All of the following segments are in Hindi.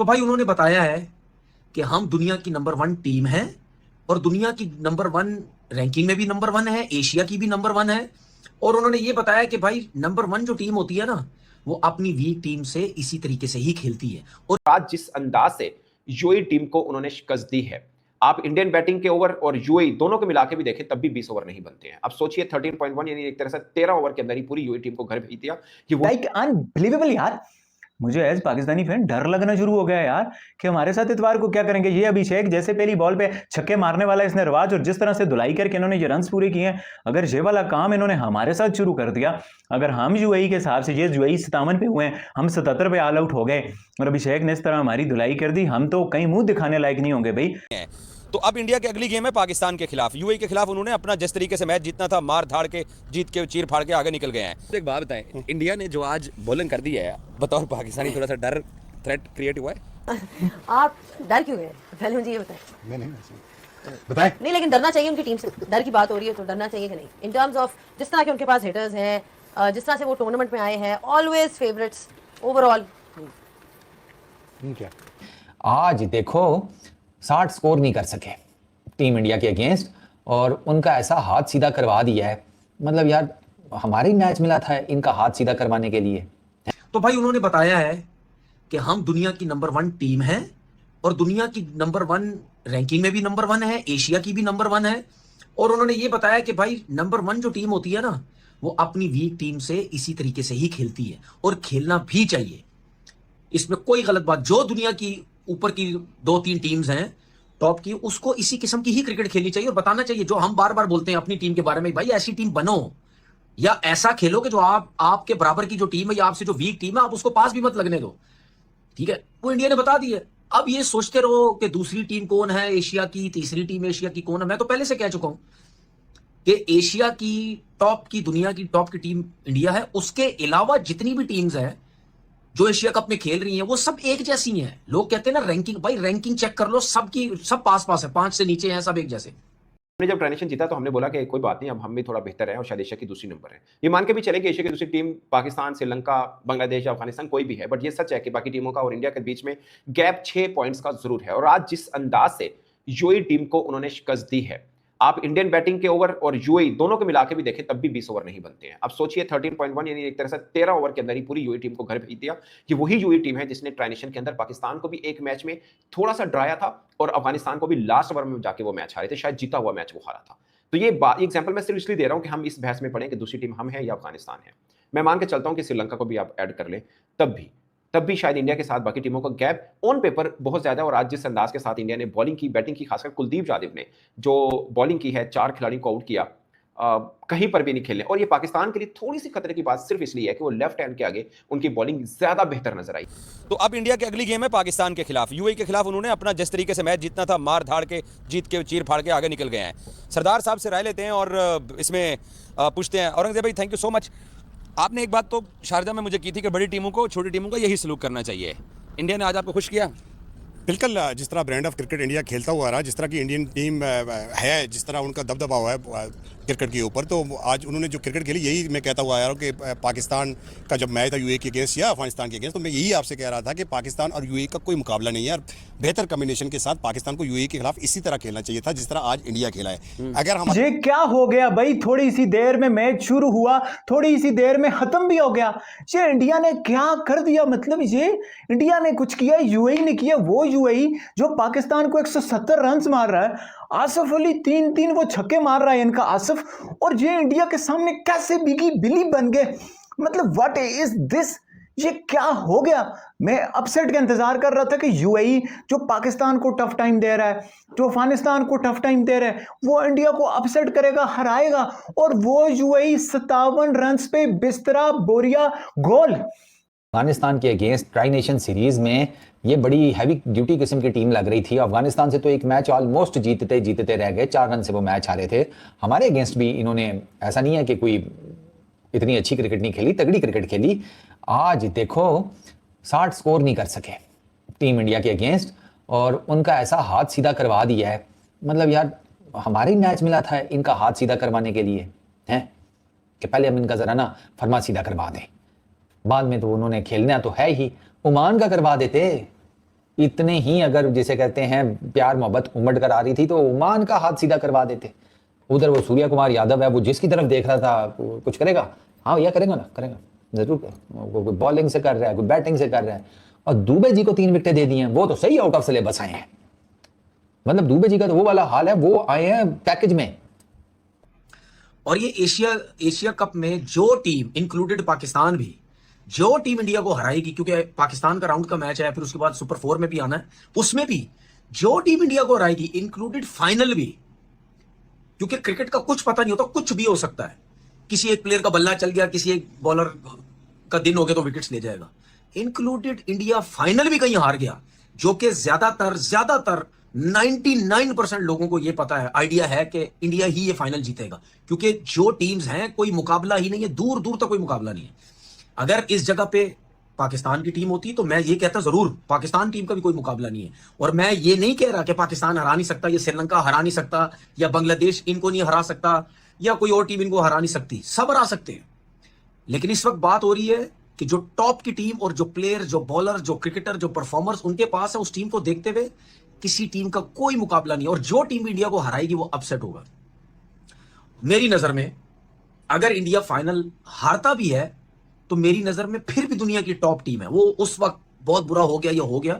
तो भाई उन्होंने बताया है कि हम दुनिया की नंबर 1 टीम है और दुनिया की नंबर 1 रैंकिंग में भी नंबर 1 है, एशिया की भी नंबर 1 है। और उन्होंने ये बताया कि भाई नंबर 1 जो टीम होती है ना, वो अपनी वीक टीम से इसी तरीके से ही खेलती है। और आज जिस अंदाज से यूएई टीम को उन्होंने शिकस्त दी है, आप इंडियन बैटिंग के ओवर और यूएई दोनों को मिला के भी देखें तब भी 20 ओवर नहीं बनते हैं। अब सोचिए 13.1 यानी एक तरह से 13 ओवर के अंदर ही पूरी यूएई टीम को घर भेज दिया कि वो लाइक अनबिलीवेबल यार। मुझे एज पाकिस्तानी फैन डर लगना शुरू हो गया यार कि हमारे साथ इतवार को क्या करेंगे। ये अभिषेक जैसे पहली बॉल पे छक्के मारने वाला इसने रिवाज और जिस तरह से धुलाई करके इन्होंने ये रन्स पूरे किए हैं, अगर ये वाला काम इन्होंने हमारे साथ शुरू कर दिया, अगर हम यूएई के हिसाब से ये यूएई 57 पे हुए हैं, हम 77 पे ऑल आउट हो गए और अभिषेक ने इस तरह हमारी धुलाई कर दी, हम तो कहीं मुंह दिखाने लायक नहीं होंगे भाई। तो अब इंडिया की अगली गेम है पाकिस्तान के खिलाफ। यूएई के खिलाफ उन्होंने अपना जिस तरीके से मैच जीतना था मार धाड़ के जीत के चीर फाड़ के आगे निकल गए हैं। एक बात बताएं, इंडिया ने जो आज बॉलिंग कर दी है बतौर पाकिस्तानी, थोड़ा सा डर थ्रेट क्रिएट हुआ है? आप डर क्यों गए पहले मुझे ये बताएं। नहीं बताएं। नहीं, लेकिन डरना चाहिए उनकी टीम से। डर की बात हो रही है तो डरना चाहिए कि नहीं, इन टर्म्स ऑफ जिस तरह के उनके पास हिटर्स हैं, जिस तरह से वो टूर्नामेंट में आए हैं, ऑलवेज फेवरेट्स ओवरऑल। क्या आज देखो 60 स्कोर नहीं कर सके टीम इंडिया के अगेंस्ट और उनका ऐसा हाथ सीधा करवा दिया है। मतलब यार हमारे ही मैच मिला था इनका हाथ सीधा करवाने के लिए। तो भाई उन्होंने बताया है कि हम दुनिया की नंबर 1 टीम है और दुनिया की नंबर 1 रैंकिंग में भी नंबर 1 है, एशिया की भी नंबर 1 है। और उन्होंने ये बताया कि भाई नंबर 1 जो टीम होती है ना, वो अपनी वीक टीम से इसी तरीके से ही खेलती है और खेलना भी चाहिए। इसमें कोई गलत बात, जो दुनिया की ऊपर की 2-3 टीम्स हैं टॉप की, उसको इसी किस्म की ही क्रिकेट खेलनी चाहिए और बताना चाहिए। जो हम बार बार बोलते हैं अपनी टीम के बारे में, भाई ऐसी टीम बनो या ऐसा खेलो कि जो आपके बराबर की जो टीम है या आपसे जो वीक टीम है, आप उसको पास भी मत लगने दो। ठीक है, वो इंडिया ने बता दी है। अब ये सोचते रहो कि दूसरी टीम कौन है एशिया की, तीसरी टीम एशिया की कौन है। मैं तो पहले से कह चुका हूं कि एशिया की टॉप की, दुनिया की टॉप की टीम इंडिया है। उसके अलावा जितनी भी टीम्स हैं जो एशिया कप में खेल रही हैं, वो सब एक जैसी हैं। लोग कहते हैं ना रैंकिंग, भाई रैंकिंग चेक कर लो, सबकी सब पास पास है, 5 से नीचे हैं, सब एक जैसे। हमने जब ट्रांजिशन जीता तो हमने बोला कि कोई बात नहीं, अब हम भी थोड़ा बेहतर है और शायद एशिया की दूसरी नंबर है। ये मान के भी चले कि एशिया की दूसरी टीम पाकिस्तान, श्रीलंका, बांग्लादेश, अफगानिस्तान कोई भी है, बट ये सच है कि बाकी टीमों का और इंडिया के बीच में गैप 6 पॉइंट्स का जरूर है। और आज जिस अंदाज से यूएई टीम को उन्होंने शिकस्त दी है, आप इंडियन बैटिंग के ओवर और यूएई दोनों को मिला के भी देखें तब भी 20 ओवर नहीं बनते हैं। अब सोचिए 13.1 यानी एक तरह से 13 ओवर के अंदर ही पूरी यूएई टीम को घर भेज दिया कि वही यूएई टीम है जिसने ट्रांजिशन के अंदर पाकिस्तान को भी एक मैच में थोड़ा सा डराया था और अफगानिस्तान को भी लास्ट ओवर में जाके वो मैच हारे थे, शायद जीता हुआ मैच वो हारा था। तो ये एग्जाम्पल मैं सिर्फ इसलिए दे रहा हूं कि हम इस बहस में पढ़ें कि दूसरी टीम हम है या अफगानिस्तान है। मैं मान के चलता हूं कि श्रीलंका को भी आप ऐड कर लें, तब भी शायद इंडिया के साथ बाकी टीमों का गैप ऑन पेपर बहुत ज्यादा है। और आज जिस अंदाज के साथ इंडिया ने बॉलिंग की, बैटिंग की, खासकर कुलदीप यादव ने जो बॉलिंग की है, 4 खिलाड़ियों को आउट किया, कहीं पर भी नहीं खेलने। और ये पाकिस्तान के लिए थोड़ी सी खतरे की बात सिर्फ इसलिए है कि वो लेफ्ट हैंड के आगे उनकी बॉलिंग ज्यादा बेहतर नजर आई। तो अब इंडिया की अगली गेम है पाकिस्तान के खिलाफ। यूएई के खिलाफ उन्होंने अपना जिस तरीके से मैच जीतना था मार धाड़ के जीत के चीर फाड़ के आगे निकल गए हैं। सरदार साहब से राय लेते हैं और इसमें पूछते हैं। औरंगजेब भाई, थैंक यू सो मच। आपने एक बात तो शारजा में मुझे की थी कि बड़ी टीमों को छोटी टीमों का यही सलूक करना चाहिए। इंडिया ने आज आपको खुश किया? बिल्कुल, जिस तरह ब्रांड ऑफ क्रिकेट इंडिया खेलता हुआ रहा, जिस तरह की इंडियन टीम है, जिस तरह उनका दबदबा हुआ है क्रिकेट के ऊपर, तो आज उन्होंने जो क्रिकेट खेली, यही मैं कहता हुआ आया हूँ कि पाकिस्तान का जब मैच था यूएई के अगेंस्ट या अफगानिस्तान के अगेंस्ट, तो मैं यही आपसे कह रहा था कि पाकिस्तान और यूएई का कोई मुकाबला नहीं है और बेहतर कॉम्बिनेशन के साथ पाकिस्तान को यूएई के खिलाफ इसी तरह खेलना चाहिए था जिस तरह आज इंडिया खेला है। अगर हम ये क्या हो गया भाई, थोड़ी सी देर में मैच शुरू हुआ, थोड़ी सी देर में खत्म भी हो गया। ये इंडिया ने क्या कर दिया? मतलब ये इंडिया ने कुछ किया, यूएई ने किया। वो यूएई जो पाकिस्तान को 170 रन मार रहा है, आसिफ अली 3-3 वो छक्के मार रहा है इनका आसिफ, और ये इंडिया के सामने कैसे बिगी बिली बन गए? मतलब व्हाट इज दिस? ये क्या हो गया? मैं अपसेट का इंतजार कर रहा था कि यूएई जो पाकिस्तान को टफ टाइम दे रहा है, जो अफगानिस्तान को टफ टाइम दे रहा है, वो इंडिया को अपसेट करेगा, हराएगा। और वो यूएई 57 रन पे बिस्तरा बोरिया गोल। अफगानिस्तान के अगेंस्ट ट्राई नेशन सीरीज में ये बड़ी हैवी ड्यूटी किस्म की टीम लग रही थी। अफगानिस्तान से तो एक मैच ऑलमोस्ट जीतते रह गए, 4 रन से वो मैच हारे थे। हमारे अगेंस्ट भी इन्होंने, ऐसा नहीं है कि कोई इतनी अच्छी क्रिकेट नहीं खेली, तगड़ी क्रिकेट खेली। आज देखो 60 स्कोर नहीं कर सके टीम इंडिया के अगेंस्ट और उनका ऐसा हाथ सीधा करवा दिया है। मतलब यार हमारे ही मैच मिला था इनका हाथ सीधा करवाने के लिए, हैं कि पहले हम इनका जरा ना फरमा सीधा करवा दें, बाद में तो उन्होंने खेलना तो है ही, ओमान का करवा देते, इतने ही अगर जिसे कहते हैं प्यार मोहब्बत उमड़ कर आ रही थी तो ओमान का हाथ सीधा करवा देते। उधर वो सूर्य कुमार यादव है, वो जिसकी तरफ देख रहा था वो कुछ करेगा, हाँ भैया करेगा ना, करेगा जरूर, कोई बॉलिंग से कर रहा है, कोई बैटिंग से कर रहा है। और दुबे जी को 3 विकेटें दे दी हैं, वो तो सही आउट ऑफ सिलेबस आए हैं। मतलब दुबे जी का तो वो वाला हाल है, वो आए हैं पैकेज में। और ये एशिया कप में जो टीम इंक्लूडेड पाकिस्तान भी, जो टीम इंडिया को हराएगी, क्योंकि पाकिस्तान का राउंड का मैच है, फिर उसके बाद सुपर 4 में भी आना है, उसमें भी जो टीम इंडिया को हराएगी इंक्लूडेड फाइनल भी, क्योंकि क्रिकेट का कुछ पता नहीं होता, कुछ भी हो सकता है। किसी एक प्लेयर का बल्ला चल गया, किसी एक बॉलर का दिन हो गया तो विकेट्स ले जाएगा। इंक्लूडेड इंडिया फाइनल भी कहीं हार गया, जो कि ज्यादातर 99% लोगों को यह पता है, आइडिया है कि इंडिया ही ये फाइनल जीतेगा, क्योंकि जो टीम्स हैं कोई मुकाबला ही नहीं है, दूर दूर तक कोई मुकाबला नहीं है। अगर इस जगह पे पाकिस्तान की टीम होती तो मैं ये कहता जरूर पाकिस्तान टीम का भी कोई मुकाबला नहीं है। और मैं ये नहीं कह रहा कि पाकिस्तान हरा नहीं सकता, या श्रीलंका हरा नहीं सकता, या बांग्लादेश इनको नहीं हरा सकता, या कोई और टीम इनको हरा नहीं सकती, सब हरा सकते हैं। लेकिन इस वक्त बात हो रही है कि जो टॉप की टीम और जो प्लेयर, जो बॉलर, जो क्रिकेटर, जो परफॉर्मर्स उनके पास है, उस टीम को देखते हुए किसी टीम का कोई मुकाबला नहीं। और जो टीम इंडिया को हराएगी वो अपसेट होगा। मेरी नजर में अगर इंडिया फाइनल हारता भी है तो मेरी नजर में फिर भी दुनिया की टॉप टीम है। वो उस वक्त बहुत बुरा हो गया या हो गया,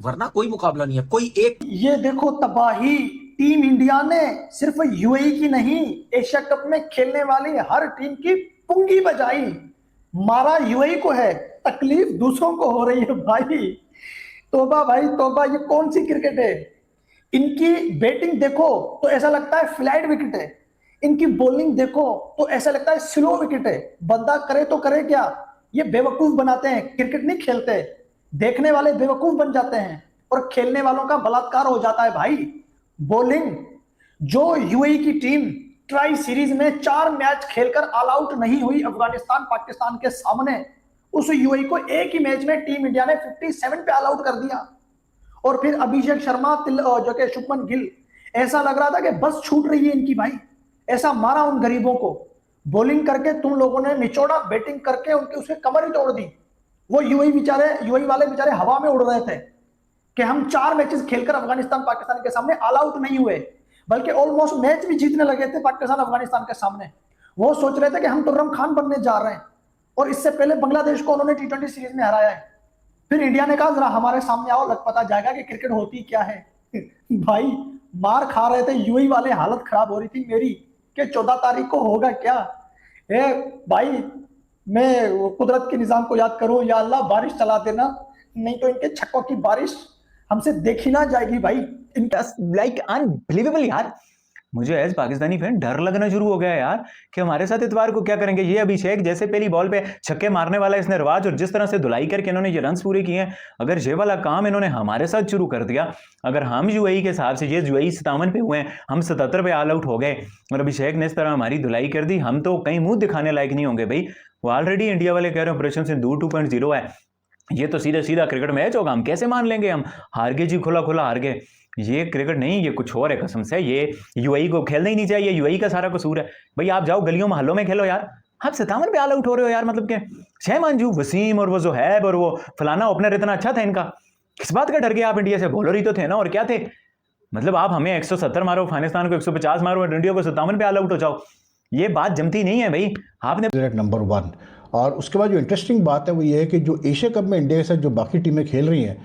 वरना कोई मुकाबला नहीं है। कोई एक ये देखो तबाही टीम इंडिया ने सिर्फ यूएई की नहीं, एशिया कप में खेलने वाली हर टीम की पुंगी बजाई। मारा यूएई को है, तकलीफ दूसरों को हो रही है। भाई तौबा, भाई तौबा, ये कौन सी क्रिकेट है? इनकी बैटिंग देखो तो ऐसा लगता है फ्लैट विकेट है, इनकी बॉलिंग देखो तो ऐसा लगता है स्लो विकेट है। बंदा करे तो करे क्या, ये बेवकूफ बनाते हैं, क्रिकेट नहीं खेलते, देखने वाले बेवकूफ बन जाते हैं और खेलने वालों का बलात्कार हो जाता है। भाई बॉलिंग, जो यूएई की टीम ट्राई सीरीज में 4 मैच खेलकर ऑल आउट नहीं हुई अफगानिस्तान पाकिस्तान के सामने, उस यूएई को एक ही मैच में टीम इंडिया ने 57 पे ऑल आउट कर दिया। और फिर अभिषेक शर्मा, जो कि शुभमन गिल, ऐसा लग रहा था कि बस छूट रही है इनकी। भाई ऐसा मारा उन गरीबों को, बॉलिंग करके तुम लोगों ने निचोड़ा, बैटिंग करके उनकी उसकी कमर ही तोड़ दी। वो यूएई वाले बेचारे हवा में उड़ रहे थे कि हम 4 मैचेस खेलकर अफगानिस्तान पाकिस्तान के सामने ऑल आउट नहीं हुए, बल्कि ऑलमोस्ट मैच भी जीतने लगे थे पाकिस्तान अफगानिस्तान के सामने। वो सोच रहे थे कि हम तुर्रम खान बनने जा रहे हैं। और इससे पहले बांग्लादेश को उन्होंने T20 सीरीज में हराया है। फिर इंडिया ने कहा जरा हमारे सामने आओ, लग पता जाएगा कि क्रिकेट होती क्या है। भाई मार खा रहे थे यूएई वाले, हालत खराब हो रही थी मेरी कि 14 तारीख को होगा क्या। भाई मैं कुदरत के निजाम को याद करूं, या अल्लाह बारिश चला देना, नहीं तो इनके छक्कों की बारिश हमसे देखी ना जाएगी। भाई लाइक अनबिलीवेबल यार। मुझे एज पाकिस्तानी फैन डर लगना शुरू हो गया यार कि हमारे साथ इतवार को क्या करेंगे। ये अभिषेक जैसे पहली बॉल पे छक्के मारने वाला इसने रिवाज, और जिस तरह से धुलाई करके इन्होंने ये रन्स पूरे किए हैं, अगर ये वाला काम इन्होंने हमारे साथ शुरू कर दिया, अगर हम यूएई के हिसाब से, ये यूएई 57 पे हुए हैं, हम 77 पे ऑल आउट हो गए और अभिषेक ने इस तरह हमारी धुलाई कर दी, हम तो कहीं मुंह दिखाने लायक नहीं होंगे। भाई वो ऑलरेडी इंडिया वाले कह रहे हैं ऑपरेशन सिंदूर 2.0 है, ये तो सीधा सीधा क्रिकेट मैच होगा, हम कैसे मान लेंगे, हम हार गए जी, खुला खुला हार गए। ये क्रिकेट नहीं, ये कुछ और है कसम से। ये यूएई को खेलना ही नहीं चाहिए, यूएई का सारा कसूर है। भाई आप जाओ गलियों मोहल्लों में खेलो यार, आप 57 पे ऑल आउट हो रहे हो यार। मतलब के छह मंजू वसीम और वो जोहैब और वो फलाना ओपनर इतना अच्छा था इनका, किस बात का डर गया आप? इंडिया से बॉलर ही तो थे ना, और क्या थे? मतलब आप हमें 170 मारो, अफगानिस्तान को 150 मारो और इंडिया को 57 पे ऑल आउट हो जाओ, ये बात जमती नहीं है भाई। आपने नंबर 1। और उसके बाद जो इंटरेस्टिंग बात है वो ये है कि जो एशिया कप में इंडिया के साथ जो बाकी टीमें खेल रही हैं,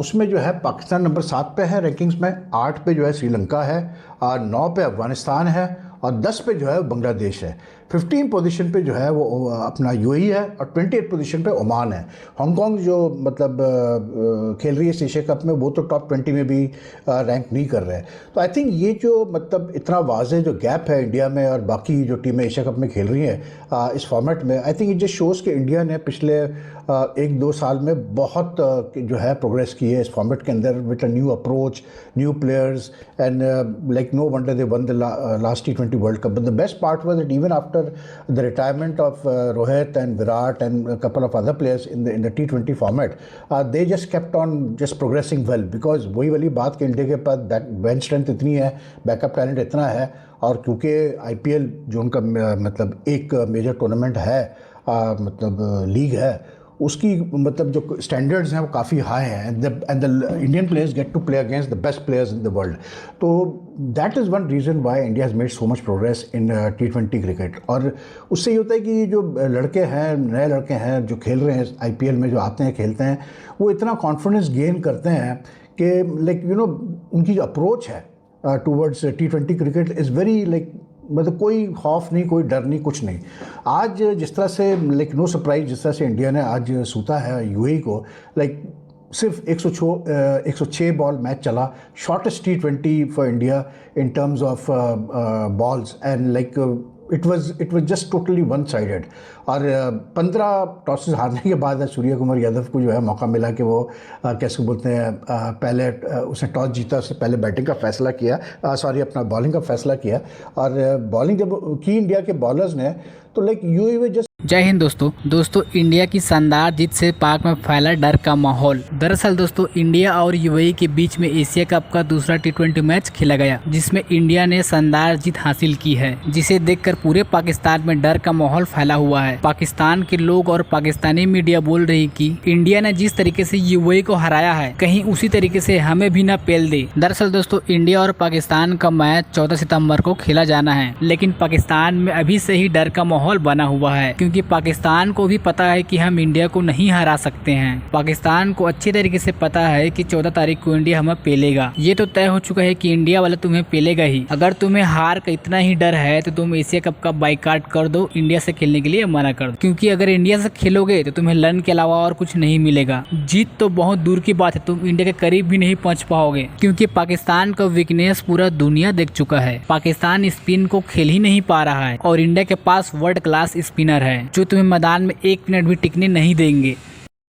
उसमें जो है पाकिस्तान नंबर 7 पे है रैंकिंग्स में, 8 पे जो है श्रीलंका है, 9 पे अफगानिस्तान है और 10 पे जो है बांग्लादेश है। 15 पोजीशन पे जो है वो अपना यूएई है और 28 पोजीशन पे ओमान है। हांगकांग जो मतलब खेल रही है इस एशिया कप में, वो तो टॉप 20 में भी रैंक नहीं कर रहे हैं। तो आई थिंक ये जो मतलब इतना वाज़ेह जो गैप है इंडिया में और बाकी जो टीमें एशिया कप में खेल रही हैं इस फॉर्मेट में, I think it just shows कि इंडिया ने पिछले 1-2 साल में बहुत जो है प्रोग्रेस की है इस फॉर्मेट के अंदर, with a new approach, new players, and like no wonder they won the last T20 world cup. But the best part was that even after the retirement of Rohit and Virat and a couple of other players in the T20 format, they just kept on just progressing well, because वही वाली बात कि इंडिया के पास बेंच स्ट्रेंथ इतनी है, बैकअप टैलेंट इतना है, और क्योंकि IPL जो उनका मतलब एक मेजर टूर्नामेंट है, मतलब लीग है, उसकी मतलब जो स्टैंडर्ड्स हैं वो काफ़ी हाई हैं and the Indian players get to play against the best players in the world. तो that is one reason why India has made so much progress in T20 cricket. और उससे ये होता है कि जो लड़के हैं, नए लड़के हैं जो खेल रहे हैं IPL में, जो आते हैं खेलते हैं, वो इतना कॉन्फिडेंस गेन करते हैं कि लाइक उनकी जो अप्रोच है towards T20 cricket is very like, मतलब कोई खौफ नहीं, कोई डर नहीं, कुछ नहीं। आज जिस तरह से लाइक नो सरप्राइज जिस तरह से इंडिया ने आज सूता है UAE को, लाइक सिर्फ 106 बॉल मैच चला, shortest T20 for India in terms of balls and like it was just totally one sided. और 15 टॉसेस हारने के बाद सूर्य कुमार यादव को जो है मौका मिला कि वो कैसे बोलते हैं पहले उसने टॉस जीता, उससे पहले बैटिंग का फैसला किया, अपना बॉलिंग का फैसला किया। और बॉलिंग जब की इंडिया के बॉलर्स ने, तो लाइक UAE में जस्ट। जय हिंद दोस्तों इंडिया की शानदार जीत से पाक में फैला डर का माहौल। दरअसल दोस्तों इंडिया और UAE के बीच में एशिया कप का दूसरा T20 मैच खेला गया, जिसमें इंडिया ने शानदार जीत हासिल की है, जिसे देखकर पूरे पाकिस्तान में डर का माहौल फैला हुआ है। पाकिस्तान के लोग और पाकिस्तानी मीडिया बोल रही कि इंडिया ने जिस तरीके से UAE को हराया है, कहीं उसी तरीके से हमें भी न पेल दे। दरअसल दोस्तों इंडिया और पाकिस्तान का मैच 14 सितंबर को खेला जाना है, लेकिन पाकिस्तान में अभी से ही डर का माहौल बना हुआ है, क्योंकि पाकिस्तान को भी पता है कि हम इंडिया को नहीं हरा सकते हैं। पाकिस्तान को अच्छी तरीके से पता है कि 14 तारीख को इंडिया हमें पेलेगा। ये तो तय हो चुका है कि इंडिया वाला तुम्हें पेलेगा ही। अगर तुम्हें हार का इतना ही डर है तो तुम एशिया कप का बाइकाट कर दो, इंडिया से खेलने के लिए मना कर दो, क्योंकि अगर इंडिया से खेलोगे तो तुम्हें रन के अलावा और कुछ नहीं मिलेगा। जीत तो बहुत दूर की बात है, तुम इंडिया के करीब भी नहीं पहुंच पाओगे, क्योंकि पाकिस्तान का वीकनेस पूरा दुनिया देख चुका है। पाकिस्तान स्पिन को खेल ही नहीं पा रहा है और इंडिया के पास वर्ल्ड क्लास स्पिनर है जो तुम्हें मैदान में 1 मिनट भी टिकने नहीं देंगे।